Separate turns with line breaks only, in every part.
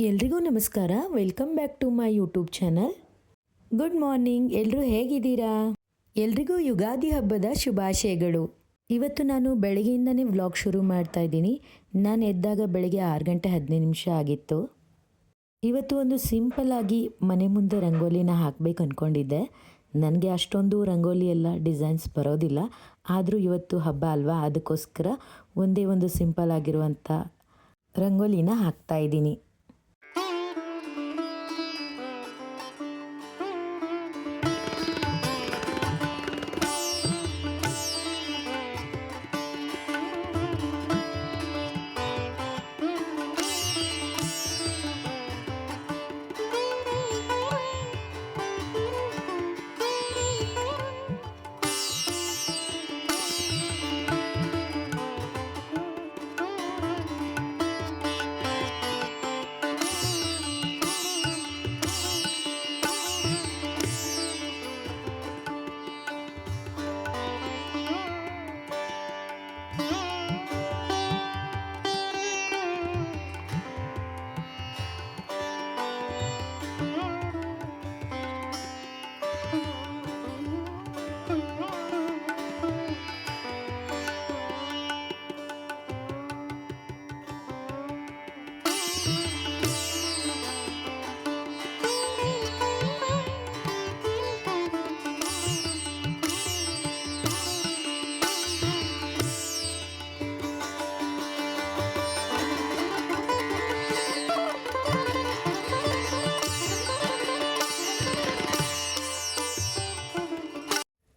ಎಲ್ರಿಗೂ ನಮಸ್ಕಾರ. Welcome back to my YouTube channel. Good morning. ಎಲ್ಲರೂ ಹೇಗಿದ್ದೀರಾ? ಎಲ್ರಿಗೂ ಯುಗಾದಿ ಹಬ್ಬದ ಶುಭಾಶಯಗಳು. ಇವತ್ತು ನಾನು ಬೆಳಗ್ಗೆಯಿಂದನೇ ವ್ಲಾಗ್ ಶುರು ಮಾಡ್ತಾ ಇದ್ದೀನಿ. ನಾನು ಎದ್ದಾಗ ಬೆಳಗ್ಗೆ 6:15 ಆಗಿತ್ತು. ಇವತ್ತು ಒಂದು ಸಿಂಪಲ್ ಆಗಿ ಮನೆ ಮುಂದೆ ರಂಗೋಲಿನ ಹಾಕಬೇಕು ಅಂದ್ಕೊಂಡಿದ್ದೆ. ನನಗೆ ಅಷ್ಟೊಂದು ರಂಗೋಲಿ ಎಲ್ಲ ಡಿಸೈನ್ಸ್ ಬರೋದಿಲ್ಲ. ಆದರೂ ಇವತ್ತು ಹಬ್ಬ ಅಲ್ವಾ, ಅದಕ್ಕೋಸ್ಕರ ಒಂದೇ ಒಂದು ಸಿಂಪಲ್ ಆಗಿರುವಂಥ ರಂಗೋಲಿನ ಹಾಕ್ತಾ ಇದ್ದೀನಿ.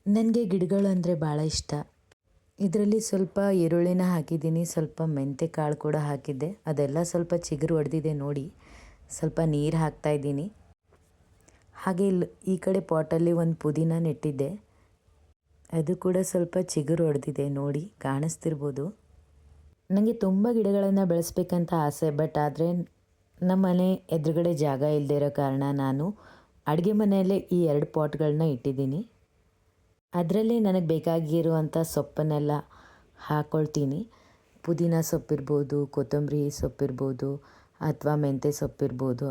ನನಗೆ ಗಿಡಗಳು ಅಂದರೆ ಭಾಳ ಇಷ್ಟ. ಇದರಲ್ಲಿ ಸ್ವಲ್ಪ ಈರುಳ್ಳಿನ ಹಾಕಿದ್ದೀನಿ, ಸ್ವಲ್ಪ ಮೆಂತೆ ಕಾಳು ಕೂಡ ಹಾಕಿದ್ದೆ. ಅದೆಲ್ಲ ಸ್ವಲ್ಪ ಚಿಗುರು ಹೊಡೆದಿದೆ ನೋಡಿ. ಸ್ವಲ್ಪ ನೀರು ಹಾಕ್ತಾಯಿದ್ದೀನಿ. ಹಾಗೆ ಈ ಕಡೆ ಪಾಟಲ್ಲಿ ಒಂದು ಪುದೀನ ನೆಟ್ಟಿದ್ದೆ. ಅದು ಕೂಡ ಸ್ವಲ್ಪ ಚಿಗುರು ಹೊಡೆದಿದೆ ನೋಡಿ, ಕಾಣಿಸ್ತಿರ್ಬೋದು. ನನಗೆ ತುಂಬ ಗಿಡಗಳನ್ನು ಬೆಳೆಸ್ಬೇಕಂತ ಆಸೆ. ಆದರೆ ನಮ್ಮ ಮನೆ ಎದುರುಗಡೆ ಜಾಗ ಇಲ್ಲದೆ ಇರೋ ಕಾರಣ ನಾನು ಅಡುಗೆ ಮನೆಯಲ್ಲೇ ಈ 2 ಪಾಟ್ಗಳನ್ನ ಇಟ್ಟಿದ್ದೀನಿ. ಅದರಲ್ಲೇ ನನಗೆ ಬೇಕಾಗಿರುವಂಥ ಸೊಪ್ಪನ್ನೆಲ್ಲ ಹಾಕ್ಕೊಳ್ತೀನಿ. ಪುದೀನ ಸೊಪ್ಪಿರ್ಬೋದು, ಕೊತ್ತಂಬರಿ ಸೊಪ್ಪಿರ್ಬೋದು, ಅಥವಾ ಮೆಂತ್ಯ ಸೊಪ್ಪಿರ್ಬೋದು.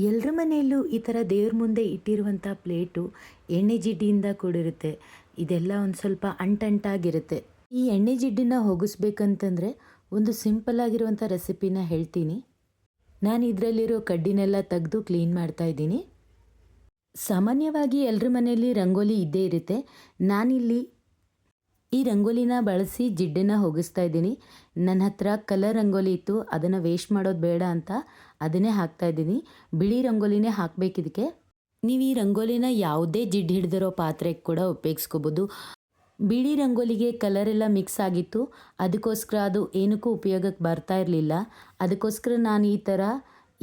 ಎಲ್ಲರ ಮನೆಯಲ್ಲೂ ಈ ಥರ ದೇವ್ರ ಮುಂದೆ ಇಟ್ಟಿರುವಂಥ ಪ್ಲೇಟು ಎಣ್ಣೆ ಜಿಡ್ಡಿಯಿಂದ ಕೂಡಿರುತ್ತೆ. ಇದೆಲ್ಲ ಒಂದು ಸ್ವಲ್ಪ ಅಂಟಂಟಾಗಿರುತ್ತೆ. ಈ ಎಣ್ಣೆ ಜಿಡ್ಡನ್ನ ಹೋಗಿಸ್ಬೇಕಂತಂದರೆ ಒಂದು ಸಿಂಪಲ್ ಆಗಿರುವಂಥ ರೆಸಿಪಿನ ಹೇಳ್ತೀನಿ. ನಾನು ಇದರಲ್ಲಿರೋ ಕಡ್ಡಿನೆಲ್ಲ ತೆಗೆದು ಕ್ಲೀನ್ ಮಾಡ್ತಾಯಿದ್ದೀನಿ. ಸಾಮಾನ್ಯವಾಗಿ ಎಲ್ಲರ ಮನೆಯಲ್ಲಿ ರಂಗೋಲಿ ಇದ್ದೇ ಇರುತ್ತೆ. ನಾನಿಲ್ಲಿ ಈ ರಂಗೋಲಿನ ಬಳಸಿ ಜಿಡ್ಡನ್ನು ಹೋಗಿಸ್ತಾ ಇದ್ದೀನಿ. ನನ್ನ ಹತ್ರ ಕಲರ್ ರಂಗೋಲಿ ಇತ್ತು, ಅದನ್ನು ವೇಸ್ಟ್ ಮಾಡೋದು ಬೇಡ ಅಂತ ಅದನ್ನೇ ಹಾಕ್ತಾಯಿದ್ದೀನಿ. ಬಿಳಿ ರಂಗೋಲಿನೇ ಹಾಕಬೇಕಿದಕ್ಕೆ. ನೀವು ಈ ರಂಗೋಲಿನ ಯಾವುದೇ ಜಿಡ್ಡು ಹಿಡಿದಿರೋ ಪಾತ್ರೆಗೆ ಕೂಡ ಉಪಯೋಗಿಸ್ಕೋಬೋದು. ಬಿಳಿ ರಂಗೋಲಿಗೆ ಕಲರೆಲ್ಲ ಮಿಕ್ಸ್ ಆಗಿತ್ತು, ಅದಕ್ಕೋಸ್ಕರ ಅದು ಏನಕ್ಕೂ ಉಪಯೋಗಕ್ಕೆ ಬರ್ತಾ ಇರಲಿಲ್ಲ. ಅದಕ್ಕೋಸ್ಕರ ನಾನು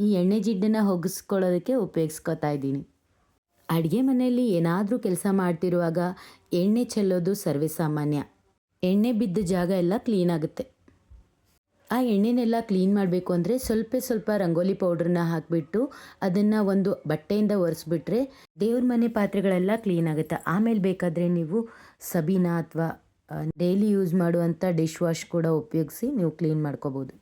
ಈ ಎಣ್ಣೆ ಜಿಡ್ಡನ್ನು ಹೋಗಿಸ್ಕೊಳ್ಳೋದಕ್ಕೆ ಉಪಯೋಗಿಸ್ಕೊತಾ ಇದ್ದೀನಿ. ಅಡುಗೆ ಮನೆಯಲ್ಲಿ ಏನಾದರೂ ಕೆಲಸ ಮಾಡ್ತಿರುವಾಗ ಎಣ್ಣೆ ಚೆಲ್ಲೋದು ಸರ್ವೇ ಸಾಮಾನ್ಯ. ಎಣ್ಣೆ ಬಿದ್ದ ಜಾಗ ಎಲ್ಲ ಕ್ಲೀನ್ ಆಗುತ್ತೆ. ಆ ಎಣ್ಣೆನೆಲ್ಲ ಕ್ಲೀನ್ ಮಾಡಬೇಕು ಅಂದರೆ ಸ್ವಲ್ಪ ರಂಗೋಲಿ ಪೌಡ್ರನ್ನ ಹಾಕಿಬಿಟ್ಟು ಅದನ್ನು ಒಂದು ಬಟ್ಟೆಯಿಂದ ಒರೆಸ್ಬಿಟ್ರೆ ದೇವ್ರ ಮನೆ ಪಾತ್ರೆಗಳೆಲ್ಲ ಕ್ಲೀನ್ ಆಗುತ್ತೆ. ಆಮೇಲೆ ಬೇಕಾದರೆ ನೀವು ಸಬೀನಾ ಅಥವಾ ಡೈಲಿ ಯೂಸ್ ಮಾಡುವಂಥ ಡಿಶ್ ವಾಶ್ ಕೂಡ ಉಪಯೋಗಿಸಿ ನೀವು ಕ್ಲೀನ್ ಮಾಡ್ಕೋಬೋದು.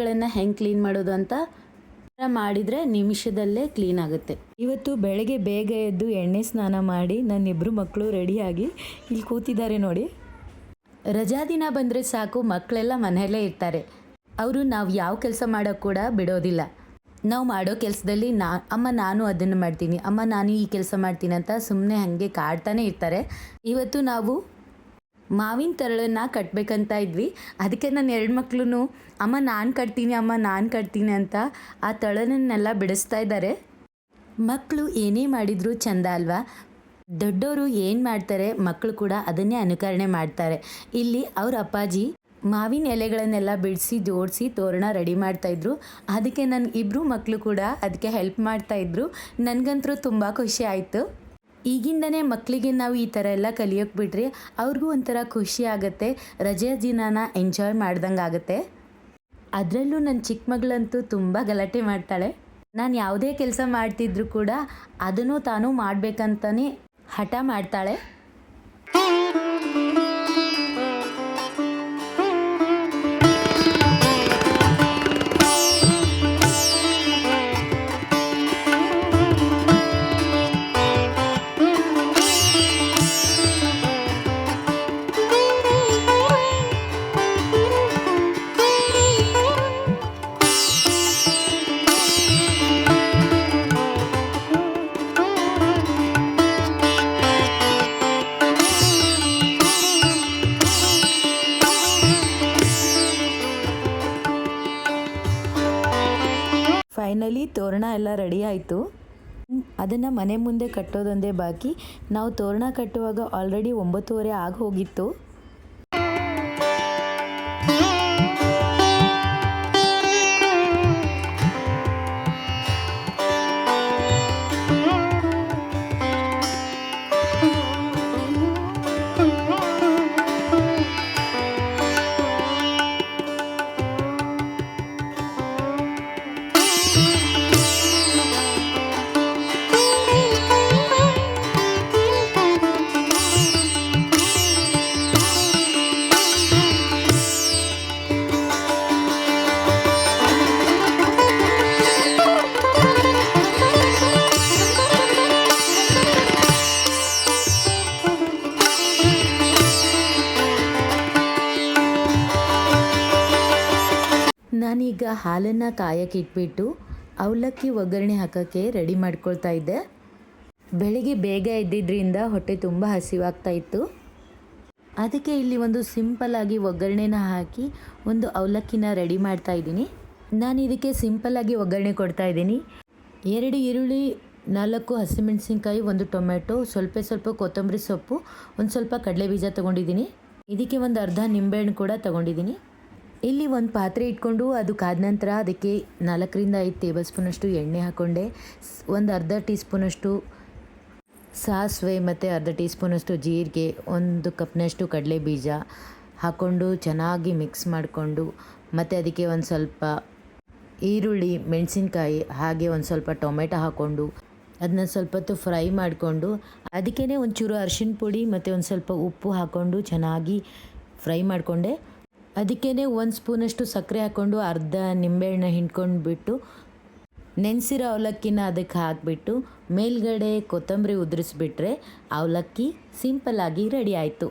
ಪಾತ್ರೆಗಳನ್ನು ಹೆಂಗೆ ಕ್ಲೀನ್ ಮಾಡೋದು ಅಂತ ಮಾಡಿದರೆ ನಿಮಿಷದಲ್ಲೇ ಕ್ಲೀನ್ ಆಗುತ್ತೆ. ಇವತ್ತು ಬೆಳಗ್ಗೆ ಬೇಗ ಎದ್ದು ಎಣ್ಣೆ ಸ್ನಾನ ಮಾಡಿ ನನ್ನಿಬ್ಬರು ಮಕ್ಕಳು ರೆಡಿಯಾಗಿ ಇಲ್ಲಿ ಕೂತಿದ್ದಾರೆ ನೋಡಿ. ರಜಾ ದಿನ ಬಂದರೆ ಸಾಕು, ಮಕ್ಕಳೆಲ್ಲ ಮನೆಯಲ್ಲೇ ಇರ್ತಾರೆ. ಅವರು ನಾವು ಯಾವ ಕೆಲಸ ಮಾಡೋಕ್ಕೆ ಕೂಡ ಬಿಡೋದಿಲ್ಲ. ನಾವು ಮಾಡೋ ಕೆಲಸದಲ್ಲಿ ಅಮ್ಮ ನಾನು ಅದನ್ನು ಮಾಡ್ತೀನಿ, ಅಮ್ಮ ನಾನು ಈ ಕೆಲಸ ಮಾಡ್ತೀನಿ ಅಂತ ಸುಮ್ಮನೆ ಹಾಗೆ ಕಾಡ್ತಾನೆ ಇರ್ತಾರೆ. ಇವತ್ತು ನಾವು ಮಾವಿನ ತರಳನ್ನು ಕಟ್ಟಬೇಕಂತ ಇದ್ವಿ. ಅದಕ್ಕೆ ನನ್ನ 2 ಮಕ್ಕಳು ಅಮ್ಮ ನಾನು ಕಟ್ತೀನಿ ಅಂತ ಆ ತಳನನ್ನೆಲ್ಲ ಬಿಡಿಸ್ತಾ ಇದ್ದಾರೆ. ಮಕ್ಕಳು ಏನೇ ಮಾಡಿದರೂ ಚಂದ ಅಲ್ವಾ? ದೊಡ್ಡವರು ಏನು ಮಾಡ್ತಾರೆ ಮಕ್ಕಳು ಕೂಡ ಅದನ್ನೇ ಅನುಕರಣೆ ಮಾಡ್ತಾರೆ. ಇಲ್ಲಿ ಅವ್ರ ಅಪ್ಪಾಜಿ ಮಾವಿನ ಎಲೆಗಳನ್ನೆಲ್ಲ ಬಿಡಿಸಿ ಜೋಡಿಸಿ ತೋರಣ ರೆಡಿ ಮಾಡ್ತಾಯಿದ್ರು. ಅದಕ್ಕೆ ನನ್ನ 2 ಮಕ್ಕಳು ಕೂಡ ಅದಕ್ಕೆ ಹೆಲ್ಪ್ ಮಾಡ್ತಾಯಿದ್ರು. ನನಗಂತೂ ತುಂಬ ಖುಷಿ ಆಯಿತು. ಈಗಿಂದನೇ ಮಕ್ಕಳಿಗೆ ನಾವು ಈ ಥರ ಎಲ್ಲ ಕಲಿಯೋಕೆ ಬಿಟ್ರೆ ಅವ್ರಿಗೂ ಒಂಥರ ಖುಷಿ ಆಗುತ್ತೆ, ರಜೆ ದಿನಾನ ಎಂಜಾಯ್ ಮಾಡ್ದಂಗೆ ಆಗುತ್ತೆ. ಅದರಲ್ಲೂ ನನ್ನ ಚಿಕ್ಕ ಮಗಳಂತೂ ತುಂಬ ಗಲಾಟೆ ಮಾಡ್ತಾಳೆ. ನಾನು ಯಾವುದೇ ಕೆಲಸ ಮಾಡ್ತಿದ್ರು ಕೂಡ ಅದನ್ನು ತಾನು ಮಾಡಬೇಕಂತಲೇ ಹಠ ಮಾಡ್ತಾಳೆ. ಫೈನಲಿ ತೋರಣ ಎಲ್ಲ ರೆಡಿ ಆಯಿತು. ಅದನ್ನು ಮನೆ ಮುಂದೆ ಕಟ್ಟೋದೊಂದೇ ಬಾಕಿ. ನಾವು ತೋರಣ ಕಟ್ಟುವಾಗ ಆಲ್ರೆಡಿ 9:30 ಆಗಿ ಹೋಗಿತ್ತು. ನಾನೀಗ ಹಾಲನ್ನು ಕಾಯಕ್ಕೆ ಇಟ್ಬಿಟ್ಟು ಅವಲಕ್ಕಿ ಒಗ್ಗರಣೆ ಹಾಕೋಕ್ಕೆ ರೆಡಿ ಮಾಡ್ಕೊಳ್ತಾ ಇದ್ದೆ. ಬೆಳಿಗ್ಗೆ ಬೇಗ ಎದ್ದಿದ್ದರಿಂದ ಹೊಟ್ಟೆ ತುಂಬ ಹಸಿವಾಗ್ತಾ ಇತ್ತು. ಅದಕ್ಕೆ ಇಲ್ಲಿ ಒಂದು ಸಿಂಪಲ್ಲಾಗಿ ಒಗ್ಗರಣೆನ ಹಾಕಿ ಒಂದು ಅವಲಕ್ಕಿನ ರೆಡಿ ಮಾಡ್ತಾ ಇದ್ದೀನಿ. ನಾನು ಇದಕ್ಕೆ ಸಿಂಪಲ್ಲಾಗಿ ಒಗ್ಗರಣೆ ಕೊಡ್ತಾ ಇದ್ದೀನಿ. 2 ಈರುಳ್ಳಿ, 4 ಹಸಿಮೆಣಸಿನ್ಕಾಯಿ, 1 ಟೊಮೆಟೊ, ಸ್ವಲ್ಪ ಕೊತ್ತಂಬರಿ ಸೊಪ್ಪು, ಒಂದು ಸ್ವಲ್ಪ ಕಡಲೆ ಬೀಜ ತೊಗೊಂಡಿದ್ದೀನಿ. ಇದಕ್ಕೆ ಒಂದು ಅರ್ಧ ನಿಂಬೆಹಣ್ಣು ಕೂಡ ತೊಗೊಂಡಿದ್ದೀನಿ. ಇಲ್ಲಿ ಒಂದು ಪಾತ್ರೆ ಇಟ್ಕೊಂಡು ಅದು ಕಾದ ನಂತರ ಅದಕ್ಕೆ 4 ರಿಂದ 5 ಟೇಬಲ್ ಸ್ಪೂನಷ್ಟು ಎಣ್ಣೆ ಹಾಕ್ಕೊಂಡೆ. ಒಂದು ಅರ್ಧ ಟೀ ಸ್ಪೂನಷ್ಟು ಸಾಸಿವೆ ಮತ್ತು ಅರ್ಧ ಟೀ ಸ್ಪೂನಷ್ಟು ಜೀರಿಗೆ, 1 ಕಪ್ನಷ್ಟು ಕಡಲೆ ಬೀಜ ಹಾಕ್ಕೊಂಡು ಚೆನ್ನಾಗಿ ಮಿಕ್ಸ್ ಮಾಡಿಕೊಂಡು, ಮತ್ತು ಅದಕ್ಕೆ ಒಂದು ಸ್ವಲ್ಪ ಈರುಳ್ಳಿ, ಮೆಣಸಿನ್ಕಾಯಿ, ಹಾಗೆ ಒಂದು ಸ್ವಲ್ಪ ಟೊಮೆಟೊ ಹಾಕ್ಕೊಂಡು ಅದನ್ನ ಸ್ವಲ್ಪ ಹೊತ್ತು ಫ್ರೈ ಮಾಡಿಕೊಂಡು, ಅದಕ್ಕೇ ಒಂಚೂರು ಅರಿಶಿನ ಪುಡಿ ಮತ್ತು ಒಂದು ಸ್ವಲ್ಪ ಉಪ್ಪು ಹಾಕ್ಕೊಂಡು ಚೆನ್ನಾಗಿ ಫ್ರೈ ಮಾಡಿಕೊಂಡೆ. ಅದಕ್ಕೇ 1 ಸ್ಪೂನಷ್ಟು ಸಕ್ಕರೆ ಹಾಕ್ಕೊಂಡು ಅರ್ಧ ನಿಂಬೆಹಣ್ಣು ಹಿಂಡ್ಕೊಂಡ್ಬಿಟ್ಟು ನೆನೆಸಿರೋ ಅವಲಕ್ಕಿನ ಅದಕ್ಕೆ ಹಾಕಿಬಿಟ್ಟು ಮೇಲ್ಗಡೆ ಕೊತ್ತಂಬರಿ ಉದುರಿಸ್ಬಿಟ್ರೆ ಅವಲಕ್ಕಿ ಸಿಂಪಲ್ಲಾಗಿ ರೆಡಿ ಆಯಿತು.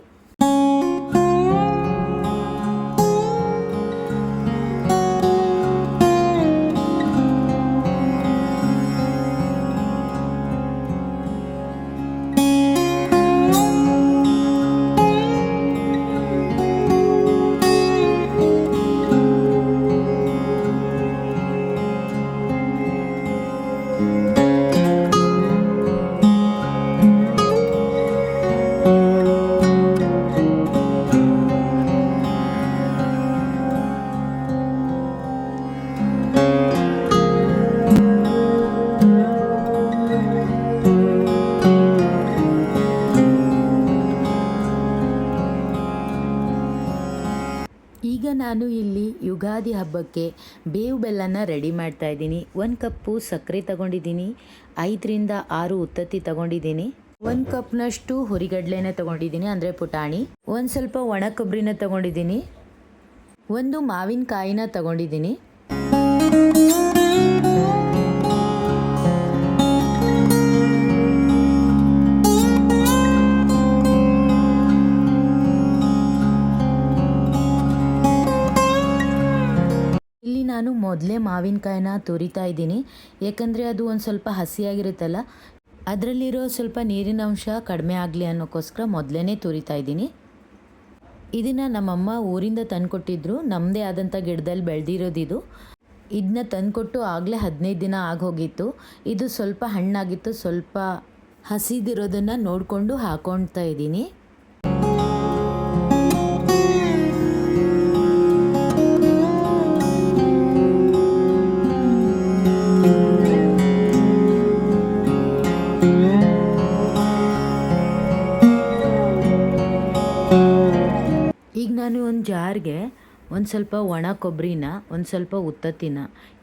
ಈಗ ನಾನು ಇಲ್ಲಿ ಯುಗಾದಿ ಹಬ್ಬಕ್ಕೆ ಬೇವು ಬೆಲ್ಲನ ರೆಡಿ ಮಾಡ್ತಾ ಇದ್ದೀನಿ. 1 ಕಪ್ಪು ಸಕ್ಕರೆ ತಗೊಂಡಿದ್ದೀನಿ, 5 ರಿಂದ 6 ಉತ್ತತ್ತಿ ತಗೊಂಡಿದ್ದೀನಿ, 1 ಕಪ್ನಷ್ಟು ಹುರಿಗಡಲೆನ ತಗೊಂಡಿದ್ದೀನಿ ಅಂದರೆ ಪುಟಾಣಿ, ಒಂದು ಸ್ವಲ್ಪ ಒಣ ಕೊಬ್ಬರಿನ ತಗೊಂಡಿದ್ದೀನಿ, 1 ಮಾವಿನಕಾಯಿನ ತಗೊಂಡಿದ್ದೀನಿ. ಇಲ್ಲಿ ನಾನು ಮೊದಲೇ ಮಾವಿನಕಾಯಿನ ತುರಿತಾ ಇದ್ದೀನಿ, ಏಕೆಂದರೆ ಅದು ಒಂದು ಸ್ವಲ್ಪ ಹಸಿಯಾಗಿರುತ್ತಲ್ಲ, ಅದರಲ್ಲಿರೋ ಸ್ವಲ್ಪ ನೀರಿನ ಅಂಶ ಕಡಿಮೆ ಆಗಲಿ ಅನ್ನೋಕ್ಕೋಸ್ಕರ ಮೊದಲೇ ತುರಿತಾ ಇದ್ದೀನಿ. ಇದನ್ನು ನಮ್ಮಮ್ಮ ಊರಿಂದ ತಂದುಕೊಟ್ಟಿದ್ರು, ನಮ್ಮದೇ ಆದಂಥ ಗಿಡದಲ್ಲಿ ಬೆಳೆದಿರೋದಿದು. ಇದನ್ನ ತಂದುಕೊಟ್ಟು ಆಗಲೇ 15 ದಿನ ಆಗೋಗಿತ್ತು. ಇದು ಸ್ವಲ್ಪ ಹಣ್ಣಾಗಿತ್ತು, ಸ್ವಲ್ಪ ಹಸಿದಿರೋದನ್ನು ನೋಡಿಕೊಂಡು ಹಾಕೊಳ್ತಾ ಇದ್ದೀನಿ. ಈಗ ನಾನು ಒಂದು ಜಾರ್ಗೆ ಒಂದು ಸ್ವಲ್ಪ ಒಣ ಕೊಬ್ಬರಿನ, ಒಂದು ಸ್ವಲ್ಪ ಉತ್ತತ್ತಿನ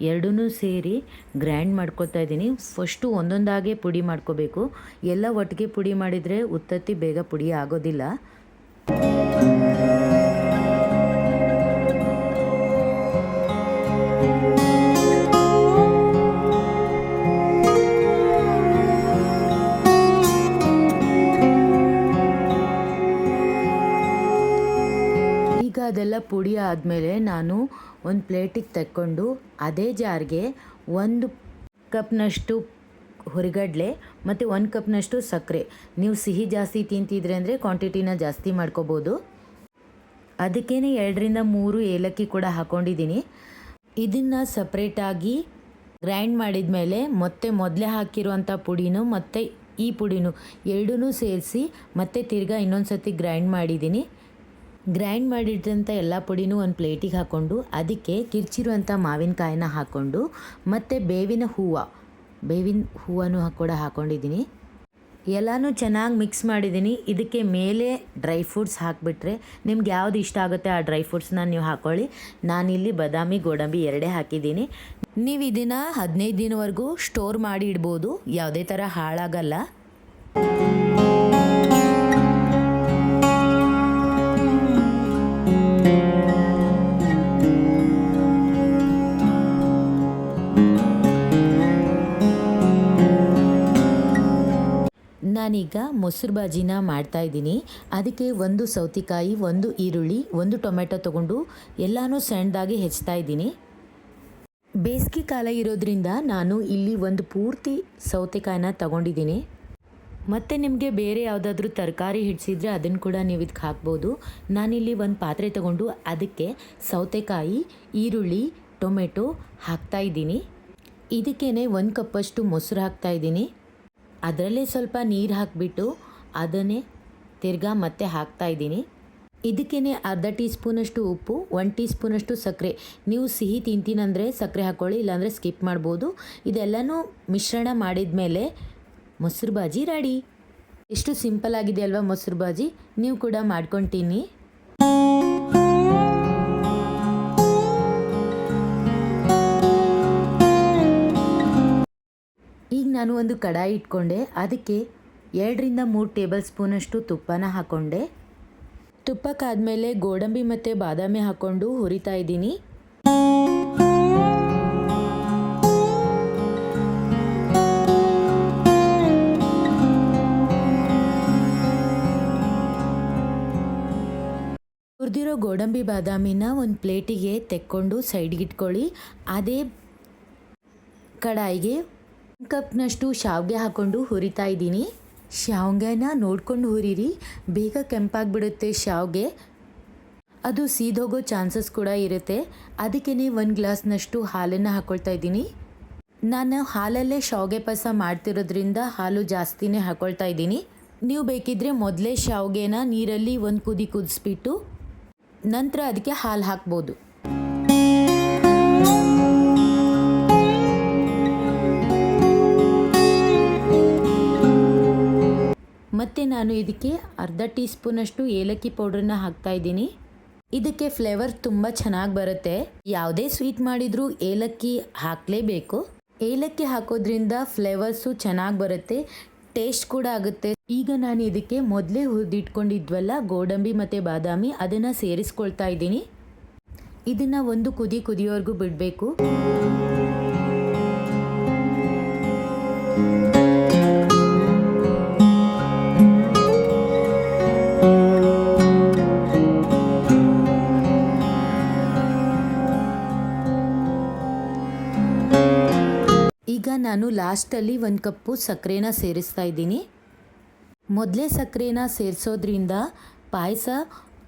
ಎರಡೂ ಸೇರಿ ಗ್ರೈಂಡ್ ಮಾಡ್ಕೊತಾ ಇದ್ದೀನಿ. ಫಸ್ಟು ಒಂದೊಂದಾಗೆ ಪುಡಿ ಮಾಡ್ಕೋಬೇಕು. ಎಲ್ಲ ಒಟ್ಟಿಗೆ ಪುಡಿ ಮಾಡಿದರೆ ಉತ್ತತ್ತಿ ಬೇಗ ಪುಡಿ ಆಗೋದಿಲ್ಲ. ಈಗ ಅದೆಲ್ಲ ಪುಡಿ ಆದಮೇಲೆ ನಾನು ಒಂದು ಪ್ಲೇಟಿಗೆ ತಕ್ಕೊಂಡು ಅದೇ ಜಾರ್ಗೆ 1 ಕಪ್ನಷ್ಟು ಹುರಿಗಡಲೆ ಮತ್ತು 1 ಕಪ್ನಷ್ಟು ಸಕ್ಕರೆ, ನೀವು ಸಿಹಿ ಜಾಸ್ತಿ ತಿಂತಿದ್ರೆ ಅಂದರೆ ಕ್ವಾಂಟಿಟಿನ ಜಾಸ್ತಿ ಮಾಡ್ಕೋಬೋದು. ಅದಕ್ಕೇ 2 ರಿಂದ 3 ಏಲಕ್ಕಿ ಕೂಡ ಹಾಕ್ಕೊಂಡಿದ್ದೀನಿ. ಇದನ್ನು ಸಪ್ರೇಟಾಗಿ ಗ್ರೈಂಡ್ ಮಾಡಿದ ಮೇಲೆ ಮತ್ತೆ ಮೊದಲೇ ಹಾಕಿರುವಂಥ ಪುಡಿನೂ ಮತ್ತು ಈ ಪುಡಿನೂ ಎರಡೂ ಸೇರಿಸಿ ಮತ್ತೆ ತಿರ್ಗಾ ಇನ್ನೊಂದು ಸತಿ ಗ್ರೈಂಡ್ ಮಾಡಿದ್ದೀನಿ. ಗ್ರೈಂಡ್ ಮಾಡಿದಂಥ ಎಲ್ಲ ಪುಡಿನೂ ಒಂದು ಪ್ಲೇಟಿಗೆ ಹಾಕ್ಕೊಂಡು ಅದಕ್ಕೆ ಕಿರ್ಚಿರುವಂಥ ಮಾವಿನಕಾಯಿನ ಹಾಕ್ಕೊಂಡು ಮತ್ತು ಬೇವಿನ ಹೂವನ್ನು ಕೂಡ ಹಾಕ್ಕೊಂಡಿದ್ದೀನಿ. ಎಲ್ಲನೂ ಚೆನ್ನಾಗಿ ಮಿಕ್ಸ್ ಮಾಡಿದ್ದೀನಿ. ಇದಕ್ಕೆ ಮೇಲೆ ಡ್ರೈ ಫ್ರೂಟ್ಸ್ ಹಾಕಿಬಿಟ್ರೆ ನಿಮ್ಗೆ ಯಾವುದು ಇಷ್ಟ ಆಗುತ್ತೆ ಆ ಡ್ರೈ ಫ್ರೂಟ್ಸ್ನ ನೀವು ಹಾಕ್ಕೊಳ್ಳಿ. ನಾನಿಲ್ಲಿ ಬಾದಾಮಿ ಗೋಡಂಬಿ ಎರಡೇ ಹಾಕಿದ್ದೀನಿ. ನೀವು ಇದನ್ನು 15 ದಿನವರೆಗೂ ಸ್ಟೋರ್ ಮಾಡಿ ಇಡ್ಬೋದು, ಯಾವುದೇ ಥರ ಹಾಳಾಗಲ್ಲ. ನಾನೀಗ ಮೊಸರು ಬಾಜಿನ ಮಾಡ್ತಾಯಿದ್ದೀನಿ. ಅದಕ್ಕೆ 1 ಸೌತೆಕಾಯಿ, 1 ಈರುಳ್ಳಿ, 1 ಟೊಮೆಟೊ ತೊಗೊಂಡು ಎಲ್ಲನೂ ಸಣ್ಣದಾಗಿ ಹೆಚ್ಚ್ತಾ ಇದ್ದೀನಿ. ಬೇಸಿಗೆ ಕಾಲ ಇರೋದ್ರಿಂದ ನಾನು ಇಲ್ಲಿ ಒಂದು ಪೂರ್ತಿ ಸೌತೆಕಾಯಿನ ತಗೊಂಡಿದ್ದೀನಿ. ಮತ್ತು ನಿಮಗೆ ಬೇರೆ ಯಾವುದಾದ್ರೂ ತರಕಾರಿ ಹಿಡಿಸಿದ್ರೆ ಅದನ್ನು ಕೂಡ ನೀವು ಇದಕ್ಕೆ ಹಾಕ್ಬೋದು. ನಾನಿಲ್ಲಿ ಒಂದು ಪಾತ್ರೆ ತಗೊಂಡು ಅದಕ್ಕೆ ಸೌತೆಕಾಯಿ, ಈರುಳ್ಳಿ, ಟೊಮೆಟೊ ಹಾಕ್ತಾಯಿದ್ದೀನಿ. ಇದಕ್ಕೇ 1 ಕಪ್ಪಷ್ಟು ಮೊಸರು ಹಾಕ್ತಾಯಿದ್ದೀನಿ. ಅದರಲ್ಲೇ ಸ್ವಲ್ಪ ನೀರು ಹಾಕಿಬಿಟ್ಟು ಅದನ್ನೇ ತಿರ್ಗಾ ಮತ್ತೆ ಹಾಕ್ತಾಯಿದ್ದೀನಿ. ಇದಕ್ಕೇ ಅರ್ಧ ಟೀ ಸ್ಪೂನಷ್ಟು ಉಪ್ಪು, 1 ಟೀ ಸ್ಪೂನಷ್ಟು ಸಕ್ಕರೆ. ನೀವು ಸಿಹಿ ತಿಂತೀನಂದರೆ ಸಕ್ಕರೆ ಹಾಕ್ಕೊಳ್ಳಿ, ಇಲ್ಲಾಂದರೆ ಸ್ಕಿಪ್ ಮಾಡ್ಬೋದು. ಇದೆಲ್ಲನೂ ಮಿಶ್ರಣ ಮಾಡಿದ ಮೇಲೆ ಮೊಸರು ಬಾಜಿ ರೆಡಿ. ಎಷ್ಟು ಸಿಂಪಲ್ ಆಗಿದೆ ಅಲ್ವಾ ಮೊಸರು ಬಾಜಿ? ನೀವು ಕೂಡ ಮಾಡ್ಕೊತೀನಿ. ಈಗ ನಾನು ಒಂದು ಕಡಾಯಿ ಇಟ್ಕೊಂಡೆ, ಅದಕ್ಕೆ 2 ರಿಂದ 3 ಟೇಬಲ್ ಸ್ಪೂನಷ್ಟು ತುಪ್ಪನ ಹಾಕ್ಕೊಂಡೆ. ತುಪ್ಪಕ್ಕಾದಮೇಲೆ ಗೋಡಂಬಿ ಮತ್ತು ಬಾದಾಮಿ ಹಾಕ್ಕೊಂಡು ಹುರಿತಾ ಇದ್ದೀನಿ. ಹುರಿದಿರೋ ಗೋಡಂಬಿ ಬಾದಾಮಿನ ಒಂದು ಪ್ಲೇಟಿಗೆ ತೆಕ್ಕೊಂಡು ಸೈಡ್ಗೆ ಇಟ್ಕೊಳ್ಳಿ. ಅದೇ ಕಡಾಯಿಗೆ 1 ಕಪ್ನಷ್ಟು ಶಾವಿಗೆ ಹಾಕ್ಕೊಂಡು ಹುರಿತಾ ಇದ್ದೀನಿ. ಶಾವಿಗೆನ ನೋಡ್ಕೊಂಡು ಹುರಿರಿ, ಬೇಗ ಕೆಂಪಾಗಿಬಿಡುತ್ತೆ ಶಾವಿಗೆ, ಅದು ಸೀದೋಗೋ ಚಾನ್ಸಸ್ ಕೂಡ ಇರುತ್ತೆ. ಅದಕ್ಕೇ 1 ಗ್ಲಾಸ್ನಷ್ಟು ಹಾಲನ್ನು ಹಾಕ್ಕೊಳ್ತಾ ಇದ್ದೀನಿ. ನಾನು ಹಾಲಲ್ಲೇ ಶಾವಿಗೆ ಪಾಯಸ ಮಾಡ್ತಿರೋದ್ರಿಂದ ಹಾಲು ಜಾಸ್ತಿನೇ ಹಾಕ್ಕೊಳ್ತಾ ಇದ್ದೀನಿ. ನೀವು ಬೇಕಿದ್ದರೆ ಮೊದಲೇ ಶಾವಿಗೆನ ನೀರಲ್ಲಿ ಒಂದು ಕುದಿ ಕುದಿಸ್ಬಿಟ್ಟು ನಂತರ ಅದಕ್ಕೆ ಹಾಲು ಹಾಕ್ಬೋದು. ಮತ್ತು ನಾನು ಇದಕ್ಕೆ ಅರ್ಧ ಟೀ ಸ್ಪೂನಷ್ಟು ಏಲಕ್ಕಿ ಪೌಡ್ರನ್ನ ಹಾಕ್ತಾಯಿದ್ದೀನಿ. ಇದಕ್ಕೆ ಫ್ಲೇವರ್ ತುಂಬ ಚೆನ್ನಾಗಿ ಬರುತ್ತೆ. ಯಾವುದೇ ಸ್ವೀಟ್ ಮಾಡಿದರೂ ಏಲಕ್ಕಿ ಹಾಕಲೇಬೇಕು. ಏಲಕ್ಕಿ ಹಾಕೋದ್ರಿಂದ ಫ್ಲೇವರ್ಸು ಚೆನ್ನಾಗಿ ಬರುತ್ತೆ, ಟೇಸ್ಟ್ ಕೂಡ ಆಗುತ್ತೆ. ಈಗ ನಾನು ಇದಕ್ಕೆ ಮೊದಲೇ ಹುರಿದಿಟ್ಕೊಂಡಿದ್ವಲ್ಲ ಗೋಡಂಬಿ ಮತ್ತು ಬಾದಾಮಿ, ಅದನ್ನು ಸೇರಿಸ್ಕೊಳ್ತಾ ಇದ್ದೀನಿ. ಇದನ್ನು ಒಂದು ಕುದಿಯೋವರೆಗೂ ಬಿಡಬೇಕು. ಈಗ ನಾನು ಲಾಸ್ಟಲ್ಲಿ 1 ಕಪ್ಪು ಸಕ್ಕರೆನ ಸೇರಿಸ್ತಾ ಇದ್ದೀನಿ. ಮೊದಲೇ ಸಕ್ಕರೆನ ಸೇರಿಸೋದ್ರಿಂದ ಪಾಯಸ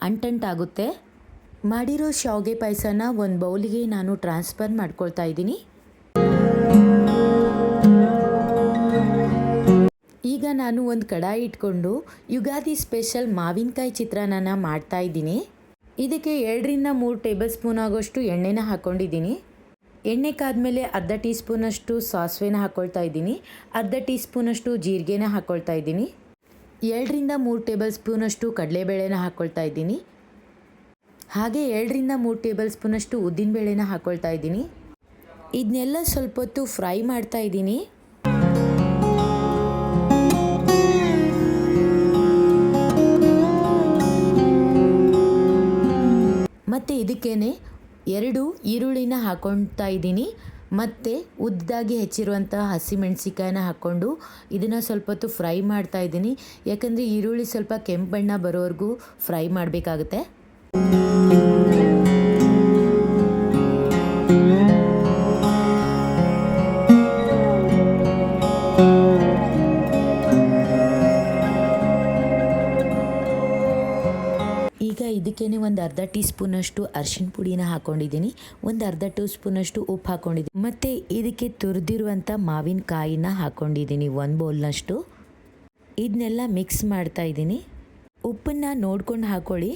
ಅಂಟಂಟಾಗುತ್ತೆ. ಮಾಡಿರೋ ಶಾವಿಗೆ ಪಾಯಸನ ಒಂದು ಬೌಲಿಗೆ ನಾನು ಟ್ರಾನ್ಸ್ಫರ್ ಮಾಡ್ಕೊಳ್ತಾ ಇದ್ದೀನಿ. ಈಗ ನಾನು ಒಂದು ಕಡಾಯಿ ಇಟ್ಕೊಂಡು ಯುಗಾದಿ ಸ್ಪೆಷಲ್ ಮಾವಿನಕಾಯಿ ಚಿತ್ರಾನ್ನ ಮಾಡ್ತಾ ಇದ್ದೀನಿ. ಇದಕ್ಕೆ 2ರಿಂದ 3 ಟೇಬಲ್ ಸ್ಪೂನ್ ಆಗೋಷ್ಟು ಎಣ್ಣೆನ ಹಾಕ್ಕೊಂಡಿದ್ದೀನಿ. ಎಣ್ಣೆ ಕಾದ್ಮೇಲೆ ಅರ್ಧ ಟೀ ಸ್ಪೂನಷ್ಟು ಸಾಸಿವೆನ ಹಾಕ್ಕೊಳ್ತಾ ಇದ್ದೀನಿ. ಅರ್ಧ ಟೀ ಸ್ಪೂನಷ್ಟು ಜೀರಿಗೆನ ಹಾಕ್ಕೊಳ್ತಾ ಇದ್ದೀನಿ. 2ರಿಂದ 3 ಟೇಬಲ್ ಸ್ಪೂನಷ್ಟು ಕಡಲೆಬೇಳೆನ ಹಾಕ್ಕೊಳ್ತಾ ಇದ್ದೀನಿ. ಹಾಗೆ 2ರಿಂದ 3 ಟೇಬಲ್ ಸ್ಪೂನಷ್ಟು ಉದ್ದಿನಬೇಳೆನ ಹಾಕ್ಕೊಳ್ತಾ ಇದ್ದೀನಿ. ಇದನ್ನೆಲ್ಲ ಸ್ವಲ್ಪ ಹೊತ್ತು ಫ್ರೈ ಮಾಡ್ತಾ ಇದ್ದೀನಿ. ಮತ್ತು ಇದಕ್ಕೇನೆ 2 ಈರುಳ್ಳಿನ ಹಾಕ್ಕೊಳ್ತಾ ಇದ್ದೀನಿ. ಮತ್ತು ಉದ್ದಾಗಿ ಹೆಚ್ಚಿರುವಂಥ ಹಸಿಮೆಣಸಿಕಾಯಿನ ಹಾಕ್ಕೊಂಡು ಇದನ್ನು ಸ್ವಲ್ಪ ಹೊತ್ತು ಫ್ರೈ ಮಾಡ್ತಾ ಇದ್ದೀನಿ. ಯಾಕಂದರೆ ಈರುಳ್ಳಿ ಸ್ವಲ್ಪ ಕೆಂಪು ಬಣ್ಣ ಬರೋವರೆಗೂ ಫ್ರೈ ಮಾಡಬೇಕಾಗುತ್ತೆ. ಈಗ ಇದಕ್ಕೇನೆ ಒಂದು ಅರ್ಧ ಟೀ ಸ್ಪೂನಷ್ಟು ಅರಿಶಿನ ಪುಡಿನ ಹಾಕ್ಕೊಂಡಿದ್ದೀನಿ. ಒಂದು ಅರ್ಧ ಟೀ ಸ್ಪೂನಷ್ಟು ಉಪ್ಪು ಹಾಕ್ಕೊಂಡಿದ್ದೀನಿ. ಮತ್ತು ಇದಕ್ಕೆ ತುರಿದಿರುವಂಥ ಮಾವಿನಕಾಯಿನ ಹಾಕ್ಕೊಂಡಿದ್ದೀನಿ 1 ಬೌಲ್ನಷ್ಟು. ಇದನ್ನೆಲ್ಲ ಮಿಕ್ಸ್ ಮಾಡ್ತಾ ಇದ್ದೀನಿ. ಉಪ್ಪನ್ನು ನೋಡ್ಕೊಂಡು ಹಾಕ್ಕೊಳ್ಳಿ.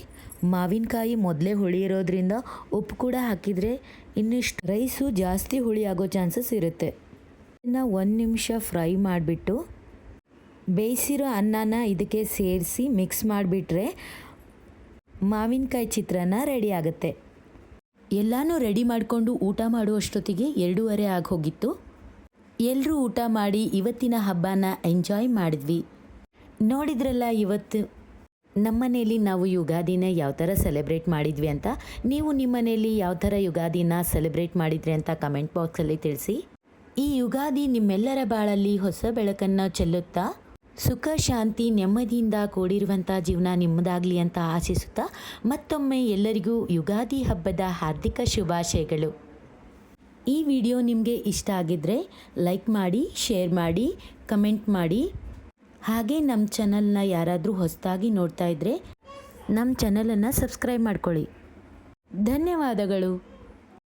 ಮಾವಿನಕಾಯಿ ಮೊದಲೇ ಹುಳಿ ಇರೋದ್ರಿಂದ ಉಪ್ಪು ಕೂಡ ಹಾಕಿದರೆ ಇನ್ನಿಷ್ಟು ರೈಸು ಜಾಸ್ತಿ ಹುಳಿ ಆಗೋ ಚಾನ್ಸಸ್ ಇರುತ್ತೆ. ಇದನ್ನು 1 ನಿಮಿಷ ಫ್ರೈ ಮಾಡಿಬಿಟ್ಟು ಬೇಯಿಸಿರೋ ಅನ್ನನ ಇದಕ್ಕೆ ಸೇರಿಸಿ ಮಿಕ್ಸ್ ಮಾಡಿಬಿಟ್ರೆ ಮಾವಿನಕಾಯಿ ಚಿತ್ರಾನ್ನ ರೆಡಿ ಆಗುತ್ತೆ. ಎಲ್ಲನೂ ರೆಡಿ ಮಾಡಿಕೊಂಡು ಊಟ ಮಾಡುವಷ್ಟೊತ್ತಿಗೆ 2:30 ಆಗಿ ಹೋಗಿತ್ತು. ಎಲ್ಲರೂ ಊಟ ಮಾಡಿ ಇವತ್ತಿನ ಹಬ್ಬನ ಎಂಜಾಯ್ ಮಾಡಿದ್ವಿ. ನೋಡಿದ್ರಲ್ಲ ಇವತ್ತು ನಮ್ಮನೇಲಿ ನಾವು ಯುಗಾದಿನ ಯಾವ ಥರ ಸೆಲೆಬ್ರೇಟ್ ಮಾಡಿದ್ವಿ ಅಂತ. ನೀವು ನಿಮ್ಮ ಮನೇಲಿ ಯಾವ ಥರ ಯುಗಾದಿನ ಸೆಲೆಬ್ರೇಟ್ ಮಾಡಿದ್ರಿ ಅಂತ ಕಮೆಂಟ್ ಬಾಕ್ಸಲ್ಲಿ ತಿಳಿಸಿ. ಈ ಯುಗಾದಿ ನಿಮ್ಮೆಲ್ಲರ ಬಾಳಲ್ಲಿ ಹೊಸ ಬೆಳಕನ್ನು ಚೆಲ್ಲುತ್ತಾ ಸುಖ ಶಾಂತಿ ನೆಮ್ಮದಿಯಿಂದ ಕೂಡಿರುವಂಥ ಜೀವನ ನಿಮ್ಮದಾಗಲಿ ಅಂತ ಆಶಿಸುತ್ತಾ ಮತ್ತೊಮ್ಮೆ ಎಲ್ಲರಿಗೂ ಯುಗಾದಿ ಹಬ್ಬದ ಹಾರ್ದಿಕ ಶುಭಾಶಯಗಳು. ಈ ವಿಡಿಯೋ ನಿಮಗೆ ಇಷ್ಟ ಆಗಿದ್ದರೆ ಲೈಕ್ ಮಾಡಿ, ಶೇರ್ ಮಾಡಿ, ಕಮೆಂಟ್ ಮಾಡಿ. ಹಾಗೆ ನಮ್ಮ ಚಾನಲ್ನ ಯಾರಾದರೂ ಹೊಸದಾಗಿ ನೋಡ್ತಾ ಇದ್ದರೆ ನಮ್ಮ ಚಾನಲನ್ನು ಸಬ್ಸ್ಕ್ರೈಬ್ ಮಾಡ್ಕೊಳ್ಳಿ. ಧನ್ಯವಾದಗಳು.